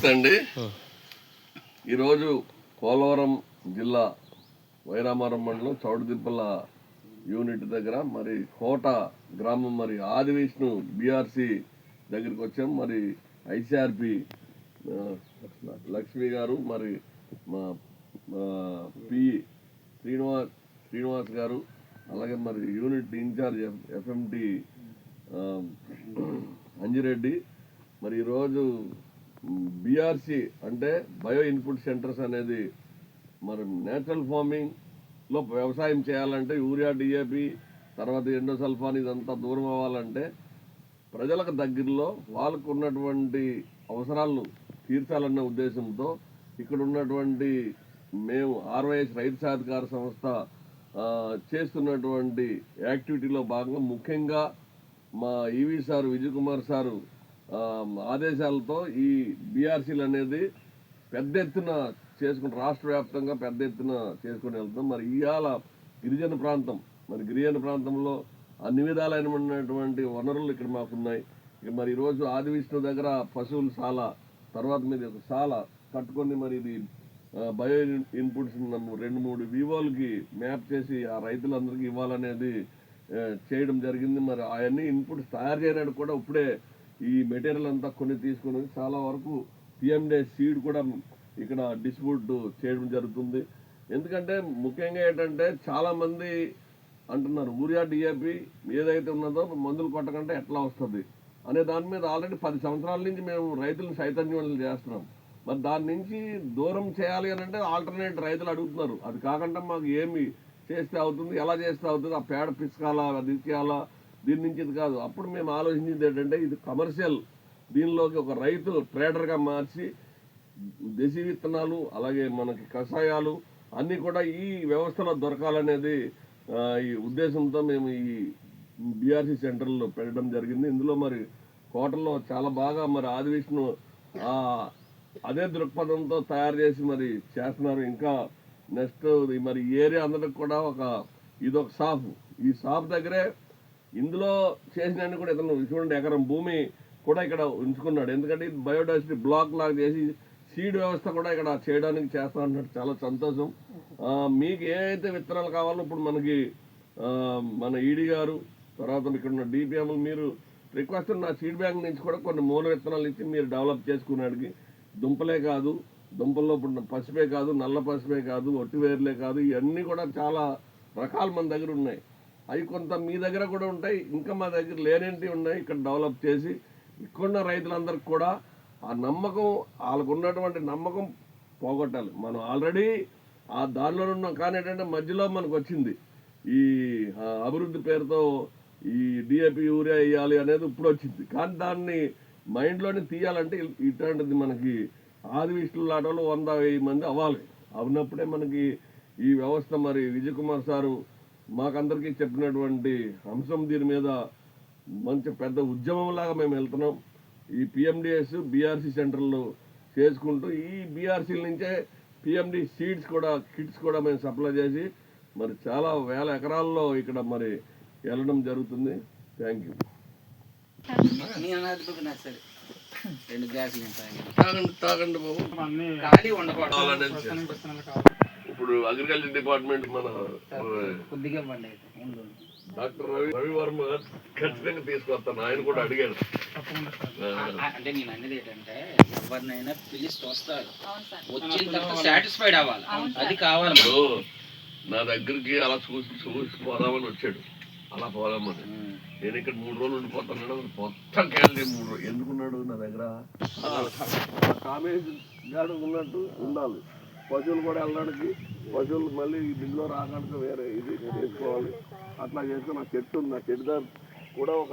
నమస్తే అండి. ఈరోజు పోలవరం జిల్లా వైరామరం మండలం చౌడదిప్పల యూనిట్ దగ్గర మరి కోట గ్రామం మరి ఆదివిష్ణు బీఆర్సీ దగ్గరికి వచ్చాం. మరి ఐసీఆర్పి లక్ష్మి గారు, మరి మా పి శ్రీనివాస్ గారు, అలాగే మరి యూనిట్ ఇన్ఛార్జ్ ఎఫ్ఎంటి అంజిరెడ్డి. మరి ఈరోజు బీఆర్సీ అంటే బయో ఇన్పుట్ సెంటర్స్ అనేది మరి నేచురల్ ఫార్మింగ్లో వ్యవసాయం చేయాలంటే యూరియా, డిఏపి, తర్వాత ఎండోసల్ఫాన్ ఇదంతా దూరం అవ్వాలంటే ప్రజలకు దగ్గరలో వాళ్ళకు ఉన్నటువంటి అవసరాలను తీర్చాలన్న ఉద్దేశంతో ఇక్కడ ఉన్నటువంటి మేము ఆర్వైఎస్ రైతు సాధికార సంస్థ చేస్తున్నటువంటి యాక్టివిటీలో భాగంగా ముఖ్యంగా మా EV sir Vijay Kumar sir ఆదేశాలతో ఈ బీఆర్సీలు అనేది పెద్ద ఎత్తున చేసుకుని రాష్ట్ర వ్యాప్తంగా పెద్ద ఎత్తున చేసుకుని వెళ్తాం. మరి ఇవాళ గిరిజన ప్రాంతం, మరి గిరిజన ప్రాంతంలో అన్ని విధాలైనటువంటి వనరులు ఇక్కడ మాకున్నాయి. మరి ఈరోజు ఆదివిష్ణు దగ్గర పశువుల శాల, తర్వాత మీద ఒక శాల కట్టుకొని మరి ఇది బయో ఇన్పుట్స్ 2-3 వివోలకి మ్యాప్ చేసి ఆ రైతులందరికీ ఇవ్వాలనేది చేయడం జరిగింది. మరి అవన్నీ ఇన్పుట్స్ తయారు చేయడానికి కూడా ఇప్పుడే ఈ మెటీరియల్ అంతా కొన్ని తీసుకుని చాలా వరకు పిఎండే సీడ్ కూడా ఇక్కడ డిస్ట్రిబ్యూట్ చేయడం జరుగుతుంది. ఎందుకంటే ముఖ్యంగా ఏంటంటే చాలామంది అంటున్నారు యూరియా, డిఏపి ఏదైతే ఉన్నదో మందులు కొట్టకంటే ఎట్లా వస్తుంది అనే దాని మీద ఆల్రెడీ 10 సంవత్సరాల నుంచి మేము రైతులను చైతన్యం చేస్తున్నాం. మరి దాని నుంచి దూరం చేయాలి అని అంటే ఆల్టర్నేట్ రైతులు అడుగుతున్నారు. అది కాకుండా మాకు ఏమి చేస్తే అవుతుంది, ఎలా చేస్తే అవుతుంది, ఆ పేడ పిసుకాలా, అది చేయాలా, దీని నుంచి ఇది కాదు. అప్పుడు మేము ఆలోచించింది ఏంటంటే ఇది కమర్షియల్, దీనిలోకి ఒక రైతు ట్రేడర్గా మార్చి దేశీ విత్తనాలు అలాగే మనకి కషాయాలు అన్నీ కూడా ఈ వ్యవస్థలో దొరకాలనేది ఈ ఉద్దేశంతో మేము ఈ బీఆర్సీ సెంటర్లో పెట్టడం జరిగింది. ఇందులో మరి కోటల్లో చాలా బాగా మరి ఆదివిష్ణు అదే దృక్పథంతో తయారు చేసి మరి చేస్తున్నారు. ఇంకా నెక్స్ట్ మరి ఏరియా అందరికి కూడా ఇదొక షాప్, ఈ షాప్ దగ్గరే ఇందులో చేసినన్ని కూడా ఇతను చూడండి ఎకరం భూమి కూడా ఇక్కడ ఉంచుకున్నాడు. ఎందుకంటే ఇది బయోడైవర్సిటీ బ్లాక్ లాగా చేసి సీడ్ వ్యవస్థ కూడా ఇక్కడ చేయడానికి చేస్తా అన్నట్టు చాలా సంతోషం. మీకు ఏ అయితే విత్తనాలు కావాలో ఇప్పుడు మనకి మన ఈడీ గారు, తర్వాత ఇక్కడ ఉన్న డిపిఎంలు మీరు రిక్వెస్ట్ నా సీడ్ బ్యాంక్ నుంచి కూడా కొన్ని మూల విత్తనాలు ఇచ్చి మీరు డెవలప్ చేసుకున్నాడికి దుంపలే కాదు, దుంపల్లో ఇప్పుడు పసుపే కాదు, నల్ల పసుపే కాదు, ఒట్టివేర్లే కాదు, ఇవన్నీ కూడా చాలా రకాలు మన దగ్గర ఉన్నాయి. అవి కొంత మీ దగ్గర కూడా ఉంటాయి, ఇంకా మా దగ్గర లేనేంటి ఉన్నాయి. ఇక్కడ డెవలప్ చేసి ఇక్కడున్న రైతులందరికీ కూడా ఆ నమ్మకం, వాళ్ళకు ఉన్నటువంటి నమ్మకం పోగొట్టాలి. మనం ఆల్రెడీ ఆ దానిలో ఉన్నాం, కానీ ఏంటంటే మధ్యలో మనకు వచ్చింది ఈ అభివృద్ధి పేరుతో ఈ డిఏపి యూరియా వేయాలి అనేది ఇప్పుడు వచ్చింది. కానీ దాన్ని మైండ్లోనే తీయాలంటే ఇట్లాంటిది మనకి ఆదివిష్ణు లాటలో 100-1000 మంది అవ్వాలి. అవునప్పుడే మనకి ఈ వ్యవస్థ మరి విజయ్ కుమార్ సారు మాకందరికీ చెప్పినటువంటి అంశం దీని మీద మంచి పెద్ద ఉద్యమంలాగా మేము వెళ్తున్నాం. ఈ పిఎండిఎస్ బీఆర్సీ సెంటర్లు చేసుకుంటూ ఈ బీఆర్సీల నుంచే పిఎండి సీడ్స్ కూడా కిట్స్ కూడా మేము సప్లై చేసి మరి చాలా వేల ఎకరాల్లో ఇక్కడ మరి వెళ్ళడం జరుగుతుంది. Thank you. తాగండి బాబు. ఇప్పుడు అగ్రికల్చర్ డిపార్ట్మెంట్ మన డాక్టర్ రవి వర్మ ఖచ్చితంగా తీసుకొస్తాను, ఆయన కూడా అడిగాడు. అంటే నేను అనేది ఏంటంటే ఎవరినైనా పిలిచి వస్తాడు, వచ్చిన తర్వాత సాటిస్ఫైడ్ అవ్వాలి, అది కావాలి. నా దగ్గరికి అలా చూసి పోదామని వచ్చాడు, అలా పోదామని. నేను ఇక్కడ 3 రోజులు ఉండిపోతున్నాడు, మొత్తం క్యాలరీ 3 రోజులు ఎందుకున్నాడు నా దగ్గర. కామేజ్ గాడు ఉన్నట్టు ఉండాలి, పశువులు కూడా వెళ్ళడానికి, పశువులు మళ్ళీ ఇంట్లో రావడానికి వేరే ఇది చేసుకోవాలి. అట్లా చేసుకుని నా చెట్టు ఉంది, నా చెట్టు కూడా ఒక